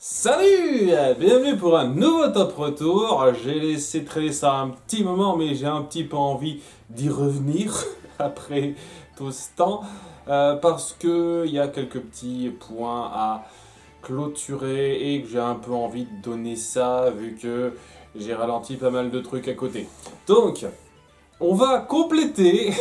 Salut! Bienvenue pour un nouveau top retour. J'ai laissé traîner ça un petit moment, mais j'ai un petit peu envie d'y revenir après tout ce temps. Parce qu'il y a quelques petits points à clôturer et que j'ai un peu envie de donner ça vu que j'ai ralenti pas mal de trucs à côté. Donc, on va compléter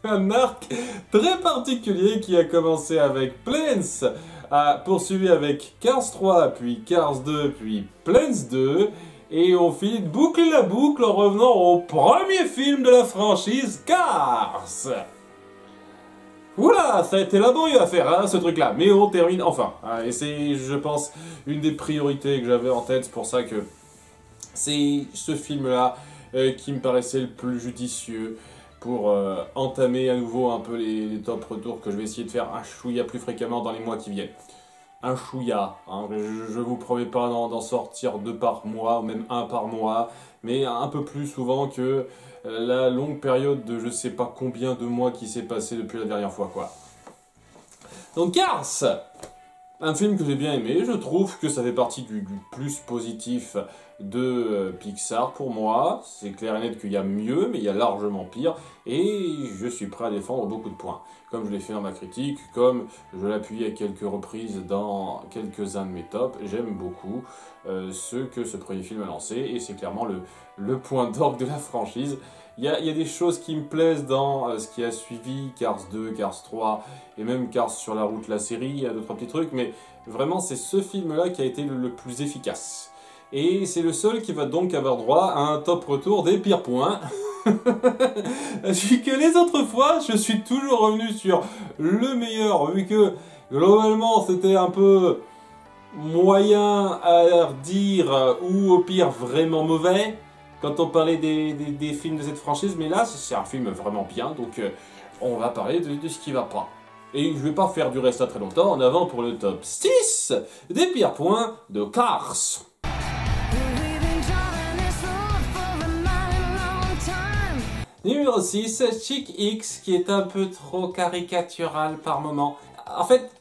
un arc très particulier qui a commencé avec Planes, a poursuivi avec Cars 3, puis Cars 2, puis Planes 2, et on finit de boucler la boucle en revenant au premier film de la franchise Cars. Oula, ça a été laborieux à faire, hein, ce truc-là, mais on termine enfin. Et c'est, je pense, une des priorités que j'avais en tête, c'est pour ça que c'est ce film-là qui me paraissait le plus judicieux pour entamer à nouveau un peu les top retours que je vais essayer de faire un chouïa plus fréquemment dans les mois qui viennent. Un chouïa, hein, je vous promets pas d'en sortir 2 par mois, ou même 1 par mois, mais un peu plus souvent que la longue période de je sais pas combien de mois qui s'est passé depuis la dernière fois, quoi. Donc Cars, un film que j'ai bien aimé, je trouve que ça fait partie du plus positif de Pixar pour moi. C'est clair et net qu'il y a mieux, mais il y a largement pire, et je suis prêt à défendre beaucoup de points. Comme je l'ai fait dans ma critique, comme je l'appuie à quelques reprises dans quelques-uns de mes tops, j'aime beaucoup ce que ce premier film a lancé, et c'est clairement le point d'orgue de la franchise. Il y a des choses qui me plaisent dans ce qui a suivi, Cars 2, Cars 3, et même Cars sur la route, la série, il y a 2-3 petits trucs, mais vraiment c'est ce film-là qui a été le plus efficace. Et c'est le seul qui va donc avoir droit à un top retour des pires points. Vu que les autres fois, je suis toujours revenu sur le meilleur, vu que globalement c'était un peu moyen à dire, ou au pire vraiment mauvais, quand on parlait des films de cette franchise, mais là c'est un film vraiment bien, donc on va parler de ce qui va pas. Et je vais pas faire durer ça très longtemps, en avant pour le top 6 des pires points de Cars. Numéro 6, Chick X, qui est un peu trop caricatural par moment. En fait,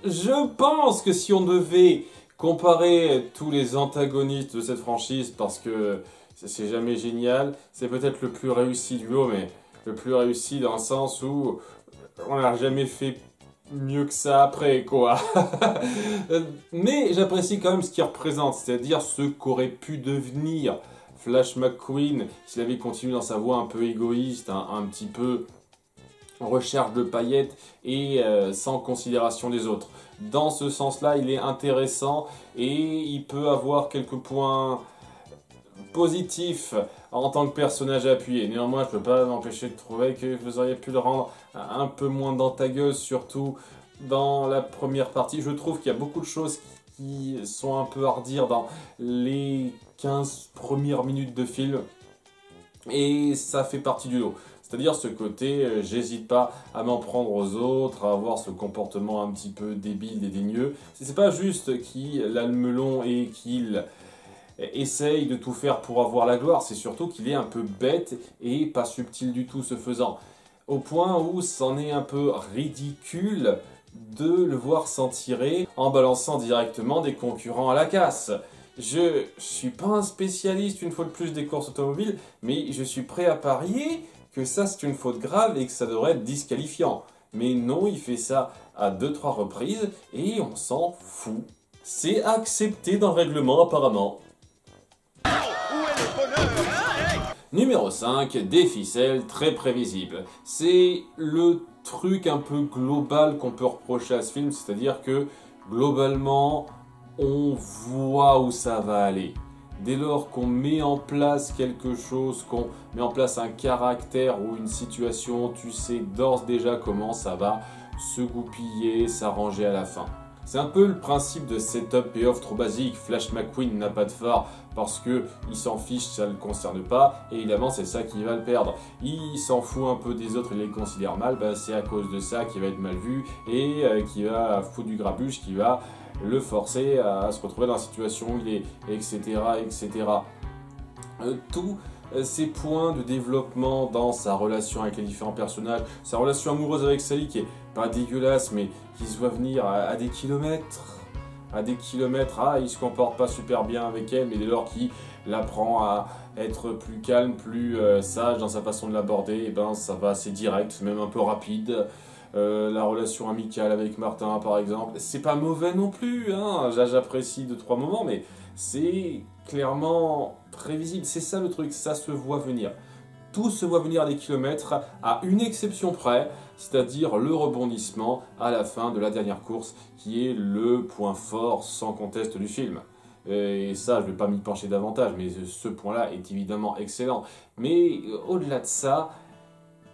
je pense que si on devait comparer tous les antagonistes de cette franchise, parce que c'est jamais génial, c'est peut-être le plus réussi du lot, mais le plus réussi dans le sens où on n'a jamais fait mieux que ça après, quoi. Mais j'apprécie quand même ce qu'il représente, c'est-à-dire ce qu'aurait pu devenir Flash McQueen s'il avait continué dans sa voie un peu égoïste, un petit peu en recherche de paillettes et sans considération des autres. Dans ce sens-là, il est intéressant et il peut avoir quelques points positifs en tant que personnage appuyé. Néanmoins, je ne peux pas m'empêcher de trouver que vous auriez pu le rendre un peu moins dans ta gueule, surtout dans la première partie. Je trouve qu'il y a beaucoup de choses qui sont un peu à redire dans les 15 premières minutes de film, et ça fait partie du lot. C'est-à-dire ce côté, j'hésite pas à m'en prendre aux autres, à avoir ce comportement un petit peu débile, dédaigneux. C'est pas juste qu'il a le melon et qu'il essaye de tout faire pour avoir la gloire, c'est surtout qu'il est un peu bête et pas subtil du tout ce faisant. Au point où c'en est un peu ridicule de le voir s'en tirer en balançant directement des concurrents à la casse. Je suis pas un spécialiste une fois de plus des courses automobiles, mais je suis prêt à parier que ça c'est une faute grave et que ça devrait être disqualifiant. Mais non, il fait ça à 2-3 reprises et on s'en fout. C'est accepté dans le règlement apparemment. Numéro 5, des ficelles très prévisibles. C'est le truc un peu global qu'on peut reprocher à ce film, c'est-à-dire que globalement, on voit où ça va aller. Dès lors qu'on met en place quelque chose, qu'on met en place un caractère ou une situation, tu sais d'ores déjà comment ça va se goupiller, s'arranger à la fin. C'est un peu le principe de setup payoff trop basique. Flash McQueen n'a pas de phare parce que il s'en fiche, ça ne le concerne pas, et évidemment c'est ça qui va le perdre. Il s'en fout un peu des autres, il les considère mal, c'est à cause de ça qu'il va être mal vu et qui va foutre du grabuge, qui va le forcer à se retrouver dans la situation où il est, etc. etc. Tous ces points de développement dans sa relation avec les différents personnages, sa relation amoureuse avec Sally qui est pas dégueulasse mais qui se voit venir à des kilomètres, à des kilomètres, il se comporte pas super bien avec elle, mais dès lors qu'il apprend à être plus calme, plus sage dans sa façon de l'aborder, et ben ça va assez direct, même un peu rapide. La relation amicale avec Martin par exemple, c'est pas mauvais non plus, hein. J'apprécie 2-3 moments, mais c'est clairement prévisible, c'est ça le truc, ça se voit venir. Tout se voit venir à des kilomètres, à une exception près, c'est-à-dire le rebondissement à la fin de la dernière course, qui est le point fort sans conteste du film. Et ça, je ne vais pas m'y pencher davantage, mais ce point-là est évidemment excellent. Mais au-delà de ça,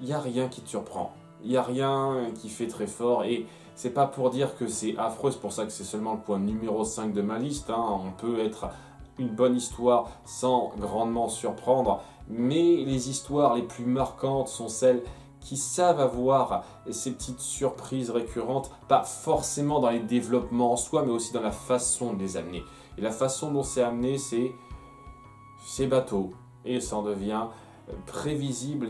il n'y a rien qui te surprend. Il n'y a rien qui fait très fort, et c'est pas pour dire que c'est affreux, c'est pour ça que c'est seulement le point numéro 5 de ma liste, hein. On peut être une bonne histoire sans grandement surprendre, mais les histoires les plus marquantes sont celles qui savent avoir ces petites surprises récurrentes, pas forcément dans les développements en soi, mais aussi dans la façon de les amener. Et la façon dont c'est amené, c'est bateau, et ça en devient prévisible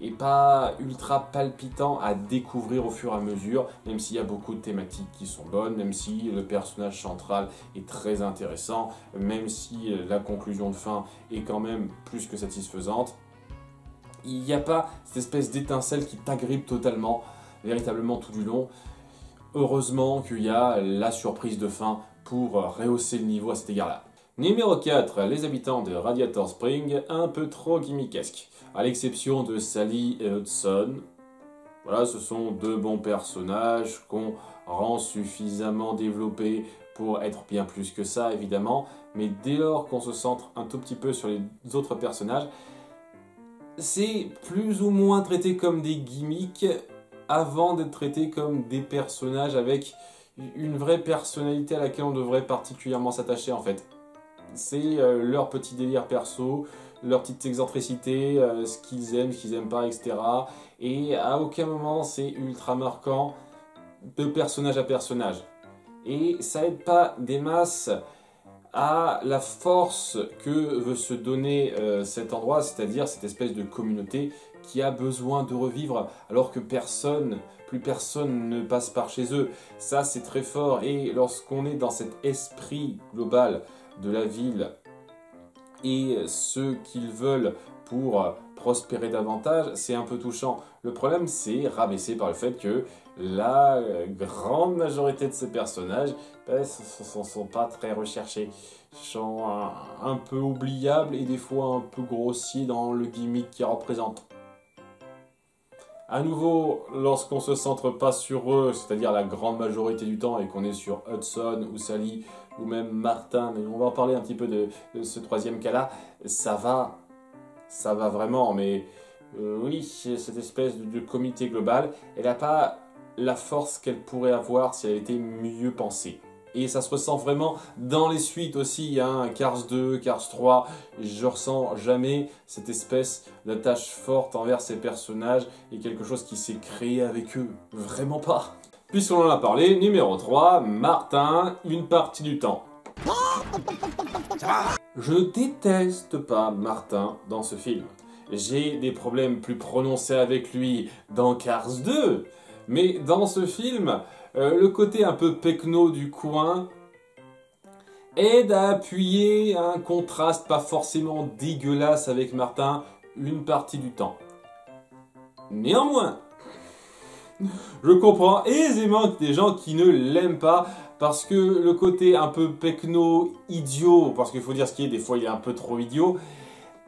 et pas ultra palpitant à découvrir au fur et à mesure, même s'il y a beaucoup de thématiques qui sont bonnes, même si le personnage central est très intéressant, même si la conclusion de fin est quand même plus que satisfaisante. Il n'y a pas cette espèce d'étincelle qui t'agrippe totalement, véritablement tout du long. Heureusement qu'il y a la surprise de fin pour rehausser le niveau à cet égard-là. Numéro 4, les habitants de Radiator Springs, un peu trop gimmickesques. À l'exception de Sally et Hudson, voilà, ce sont deux bons personnages qu'on rend suffisamment développés pour être bien plus que ça, évidemment. Mais dès lors qu'on se centre un tout petit peu sur les autres personnages, c'est plus ou moins traité comme des gimmicks avant d'être traité comme des personnages avec une vraie personnalité à laquelle on devrait particulièrement s'attacher en fait. C'est leur petit délire perso, leur petite excentricité, ce qu'ils aiment, ce qu'ils n'aiment pas, etc. Et à aucun moment c'est ultra marquant de personnage à personnage. Et ça aide pas des masses à la force que veut se donner cet endroit, c'est-à-dire cette espèce de communauté qui a besoin de revivre alors que plus personne ne passe par chez eux. Ça c'est très fort, et lorsqu'on est dans cet esprit global de la ville et ce qu'ils veulent pour prospérer davantage, c'est un peu touchant. Le problème, c'est rabaissé par le fait que la grande majorité de ces personnages ne sont pas très recherchés, sont un peu oubliables et des fois un peu grossiers dans le gimmick qu'ils représentent. À nouveau, lorsqu'on se centre pas sur eux, c'est-à-dire la grande majorité du temps, et qu'on est sur Hudson ou Sally ou même Martin, mais on va en parler un petit peu de ce troisième cas-là, ça va vraiment, mais oui, cette espèce de comité global, elle n'a pas la force qu'elle pourrait avoir si elle était mieux pensée. Et ça se ressent vraiment dans les suites aussi, hein, Cars 2, Cars 3, je ressens jamais cette espèce d'attache forte envers ces personnages et quelque chose qui s'est créé avec eux, vraiment pas. Puisqu'on en a parlé, numéro 3, Martin, une partie du temps. Je déteste pas Martin dans ce film. J'ai des problèmes plus prononcés avec lui dans Cars 2, mais dans ce film, le côté un peu pecno du coin aide à appuyer un contraste pas forcément dégueulasse avec Martin une partie du temps. Néanmoins, je comprends aisément des gens qui ne l'aiment pas parce que le côté un peu pecno idiot, parce qu'il faut dire ce qui est, des fois il est un peu trop idiot,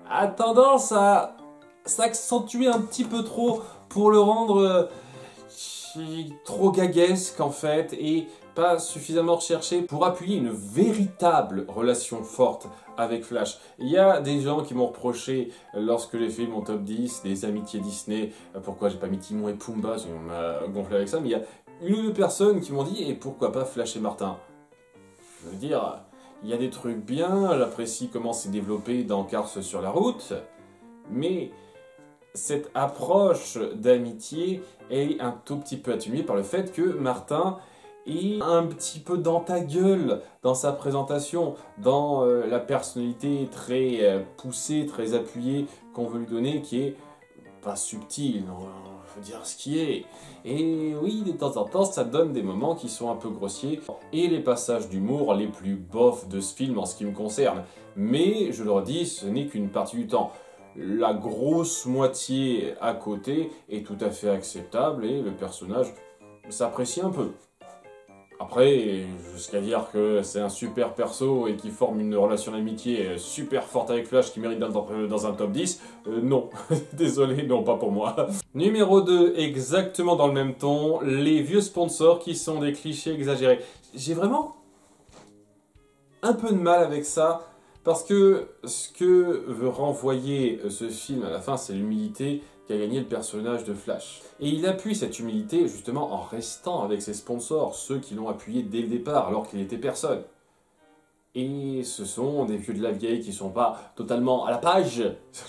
a tendance à s'accentuer un petit peu trop pour le rendre trop gaguesque en fait, et pas suffisamment recherché pour appuyer une véritable relation forte avec Flash. Il y a des gens qui m'ont reproché lorsque les films ont top 10, des amitiés Disney, pourquoi j'ai pas mis Timon et Pumba, on m'a gonflé avec ça, mais il y a une ou deux personnes qui m'ont dit et pourquoi pas Flash et Martin. Je veux dire, il y a des trucs bien, j'apprécie comment c'est développé dans Cars sur la route, mais cette approche d'amitié est un tout petit peu atténuée par le fait que Martin est un petit peu dans ta gueule dans sa présentation, dans la personnalité très poussée, très appuyée qu'on veut lui donner, qui est pas subtil, il faut dire ce qui est. Et oui, de temps en temps, ça donne des moments qui sont un peu grossiers, et les passages d'humour les plus bofs de ce film en ce qui me concerne. Mais, je le redis, ce n'est qu'une partie du temps. La grosse moitié à côté est tout à fait acceptable, et le personnage s'apprécie un peu. Après, jusqu'à dire que c'est un super perso et qui forme une relation d'amitié super forte avec Flash qui mérite d'être dans un top 10, non. Désolé, non, pas pour moi. Numéro 2, exactement dans le même ton, les vieux sponsors qui sont des clichés exagérés. J'ai vraiment un peu de mal avec ça, parce que ce que veut renvoyer ce film à la fin, c'est l'humilité qu'a gagné le personnage de Flash. Et il appuie cette humilité justement en restant avec ses sponsors, ceux qui l'ont appuyé dès le départ alors qu'il n'était personne. Et ce sont des vieux de la vieille qui sont pas totalement à la page.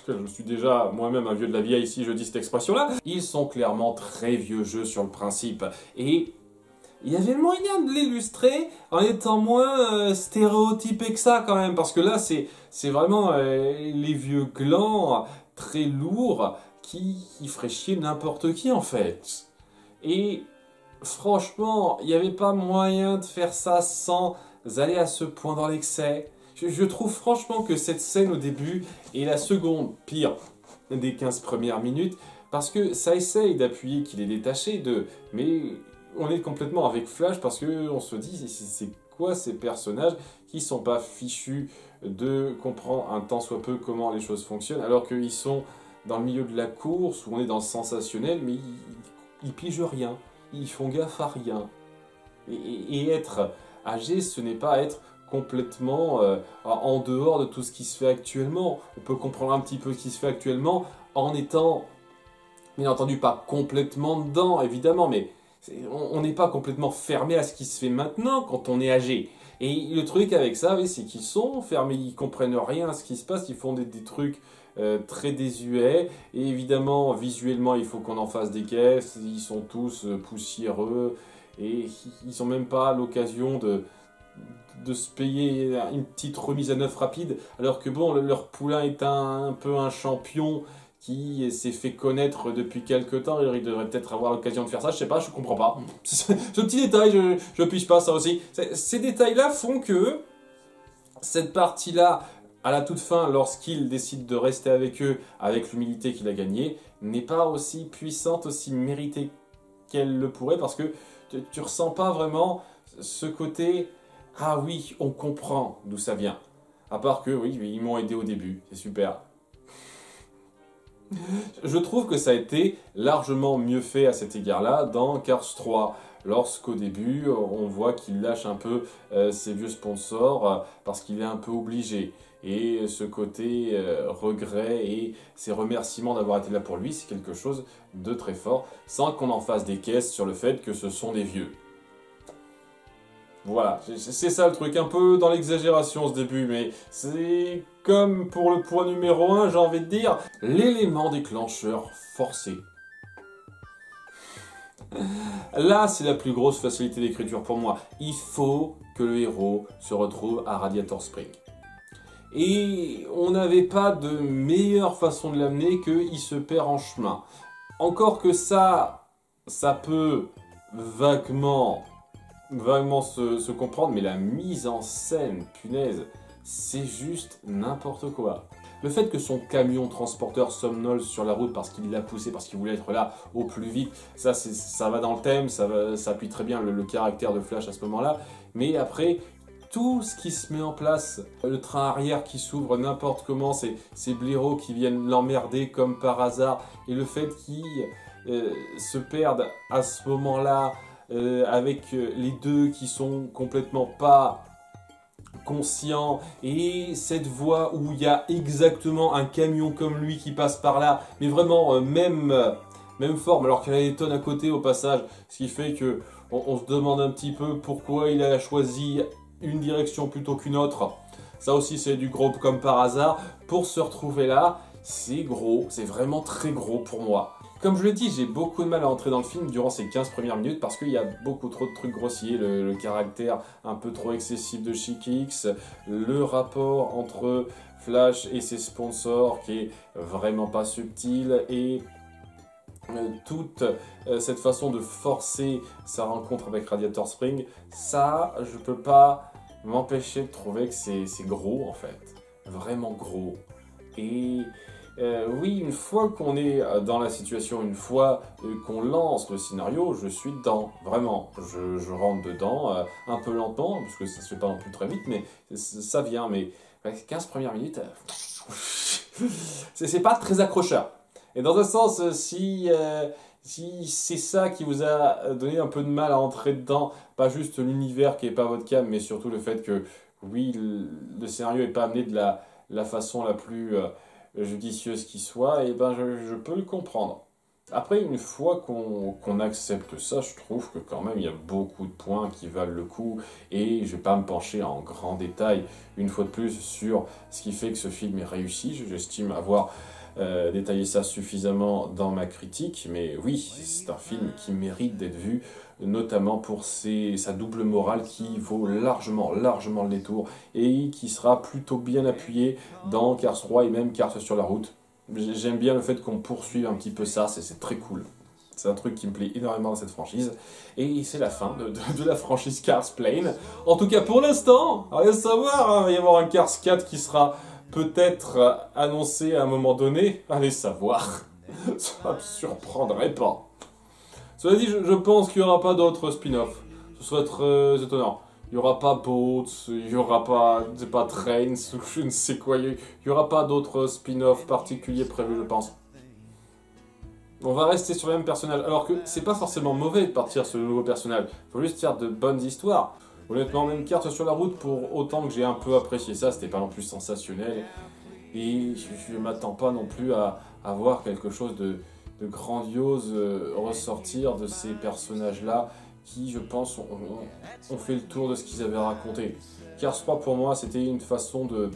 Je suis déjà moi-même un vieux de la vieille si je dis cette expression-là. Ils sont clairement très vieux jeux sur le principe. Et il y avait le moyen de l'illustrer en étant moins stéréotypé que ça quand même. Parce que là, c'est vraiment les vieux glands très lourds qui ferait chier n'importe qui en fait. Et franchement, il n'y avait pas moyen de faire ça sans aller à ce point dans l'excès. Je trouve franchement que cette scène au début est la seconde pire des 15 premières minutes, parce que ça essaye d'appuyer qu'il est détaché de... Mais on est complètement avec Flash parce qu'on se dit, c'est quoi ces personnages qui sont pas fichus de comprendre un tant soit peu comment les choses fonctionnent, alors qu'ils sont dans le milieu de la course, où on est dans le sensationnel, mais ils pigent rien, ils font gaffe à rien. Et être âgé, ce n'est pas être complètement en dehors de tout ce qui se fait actuellement. On peut comprendre un petit peu ce qui se fait actuellement en étant, bien entendu, pas complètement dedans, évidemment, mais on n'est pas complètement fermé à ce qui se fait maintenant quand on est âgé. Et le truc avec ça, oui, c'est qu'ils sont fermés, ils comprennent rien à ce qui se passe, ils font des trucs très désuets, et évidemment, visuellement, il faut qu'on en fasse des caisses, ils sont tous poussiéreux, et ils n'ont même pas l'occasion de se payer une petite remise à neuf rapide, alors que bon, leur poulain est un peu un champion qui s'est fait connaître depuis quelques temps, il devrait peut-être avoir l'occasion de faire ça, je sais pas, je comprends pas. Ce petit détail, je pige pas ça aussi. Ces détails-là font que cette partie-là, à la toute fin, lorsqu'il décide de rester avec eux, avec l'humilité qu'il a gagnée, n'est pas aussi puissante, aussi méritée qu'elle le pourrait, parce que tu ressens pas vraiment ce côté « Ah oui, on comprend d'où ça vient ». À part que, oui, ils m'ont aidé au début, c'est super. Je trouve que ça a été largement mieux fait à cet égard-là dans Cars 3. Lorsqu'au début, on voit qu'il lâche un peu ses vieux sponsors parce qu'il est un peu obligé. Et ce côté regret et ses remerciements d'avoir été là pour lui, c'est quelque chose de très fort, sans qu'on en fasse des caisses sur le fait que ce sont des vieux. Voilà, c'est ça le truc, un peu dans l'exagération ce début, mais c'est comme pour le point numéro 1, j'ai envie de dire, l'élément déclencheur forcé. Là, c'est la plus grosse facilité d'écriture pour moi. Il faut que le héros se retrouve à Radiator Springs. Et on n'avait pas de meilleure façon de l'amener qu'il se perd en chemin. Encore que ça peut vaguement se comprendre, mais la mise en scène, punaise, c'est juste n'importe quoi. Le fait que son camion transporteur somnole sur la route parce qu'il l'a poussé, parce qu'il voulait être là au plus vite, ça va dans le thème, ça appuie très bien le caractère de Flash à ce moment-là. Mais après, tout ce qui se met en place, le train arrière qui s'ouvre n'importe comment, ces blaireaux qui viennent l'emmerder comme par hasard, et le fait qu'il se perde à ce moment-là, avec les deux qui sont complètement pas conscients, et cette voie où il y a exactement un camion comme lui qui passe par là, mais vraiment même forme, alors qu'il y a des tonnes à côté au passage, ce qui fait que on se demande un petit peu pourquoi il a choisi une direction plutôt qu'une autre. Ça aussi c'est du gros comme par hasard. Pour se retrouver là, c'est gros, c'est vraiment très gros pour moi. Comme je l'ai dit, j'ai beaucoup de mal à entrer dans le film durant ces 15 premières minutes parce qu'il y a beaucoup trop de trucs grossiers, le caractère un peu trop excessif de Chick X, le rapport entre Flash et ses sponsors qui est vraiment pas subtil, et toute cette façon de forcer sa rencontre avec Radiator Spring, ça, je peux pas m'empêcher de trouver que c'est gros en fait, vraiment gros. Et oui, une fois qu'on est dans la situation, une fois qu'on lance le scénario, je suis dedans, vraiment. Je rentre dedans, un peu lentement, parce que ça se fait pas non plus très vite, mais ça vient. Mais 15 premières minutes, c'est pas très accrocheur. Et dans un sens, si c'est ça qui vous a donné un peu de mal à entrer dedans, pas juste l'univers qui est pas votre cam, mais surtout le fait que, oui, le scénario n'est pas amené de la façon la plus judicieuse qui soit, et ben je peux le comprendre. Après, une fois qu'on accepte ça, je trouve que quand même il y a beaucoup de points qui valent le coup, et je vais pas me pencher en grand détail une fois de plus sur ce qui fait que ce film est réussi. J'estime avoir détaillé ça suffisamment dans ma critique, mais oui, c'est un film qui mérite d'être vu, notamment pour sa double morale qui vaut largement le détour et qui sera plutôt bien appuyé dans Cars 3 et même Cars sur la route. J'aime bien le fait qu'on poursuive un petit peu ça, c'est très cool. C'est un truc qui me plaît énormément dans cette franchise. Et c'est la fin de la franchise Cars Plane. En tout cas pour l'instant, allez savoir, hein, il va y avoir un Cars 4 qui sera peut-être annoncé à un moment donné. Allez savoir. Ça ne me surprendrait pas. Cela dit, je pense qu'il n'y aura pas d'autres spin-offs. Ce serait très étonnant. Il n'y aura pas Boats, il n'y aura pas, c'est pas Trains, ou je ne sais quoi. Il n'y aura pas d'autres spin-offs particuliers prévus, je pense. On va rester sur le même personnage. Alors que c'est pas forcément mauvais de partir sur le nouveau personnage. Il faut juste faire de bonnes histoires. Honnêtement, même Cars sur la route, pour autant que j'ai un peu apprécié ça, c'était pas non plus sensationnel. Et je ne m'attends pas non plus à voir quelque chose de grandiose ressortir de ces personnages-là qui, je pense, ont fait le tour de ce qu'ils avaient raconté. Cars 3, pour moi, c'était une façon de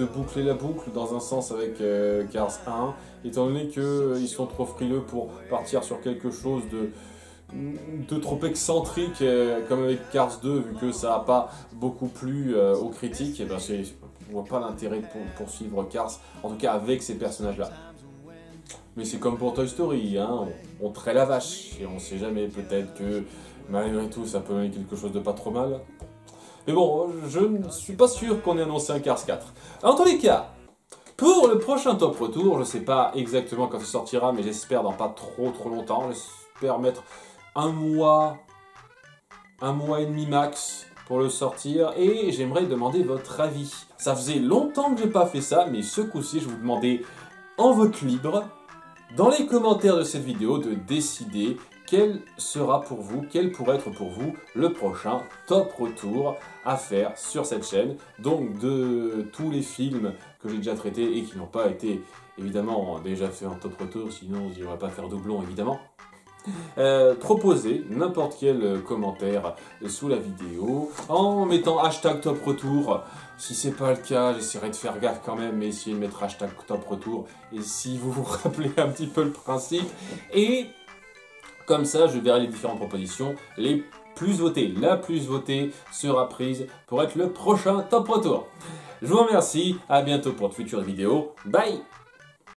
boucler la boucle dans un sens avec Cars 1, étant donné qu'ils sont trop frileux pour partir sur quelque chose de trop excentrique, comme avec Cars 2, vu que ça n'a pas beaucoup plu aux critiques, et ben je vois pas l'intérêt de poursuivre Cars, en tout cas avec ces personnages-là. Mais c'est comme pour Toy Story, hein, on traite la vache, et on sait jamais, peut-être que malgré tout ça peut donner quelque chose de pas trop mal. Mais bon, je ne suis pas sûr qu'on ait annoncé un Cars 4. En tous les cas, pour le prochain Top Retour, je sais pas exactement quand il sortira, mais j'espère dans pas trop longtemps, j'espère mettre un mois et demi max pour le sortir, et j'aimerais demander votre avis. Ça faisait longtemps que j'ai pas fait ça, mais ce coup-ci, je vous demandais en vote libre, dans les commentaires de cette vidéo, de décider quel sera pour vous, quel pourrait être pour vous le prochain Top Retour à faire sur cette chaîne. Donc de tous les films que j'ai déjà traités et qui n'ont pas été évidemment déjà fait en Top Retour, sinon je ne vais pas faire doublon évidemment. Proposez n'importe quel commentaire sous la vidéo en mettant hashtag Top Retour. Si c'est pas le cas, j'essaierai de faire gaffe quand même, mais essayez de mettre hashtag Top Retour. Et si vous vous rappelez un petit peu le principe, et comme ça, je verrai les différentes propositions les plus votées. La plus votée sera prise pour être le prochain Top Retour. Je vous remercie, à bientôt pour de futures vidéos. Bye!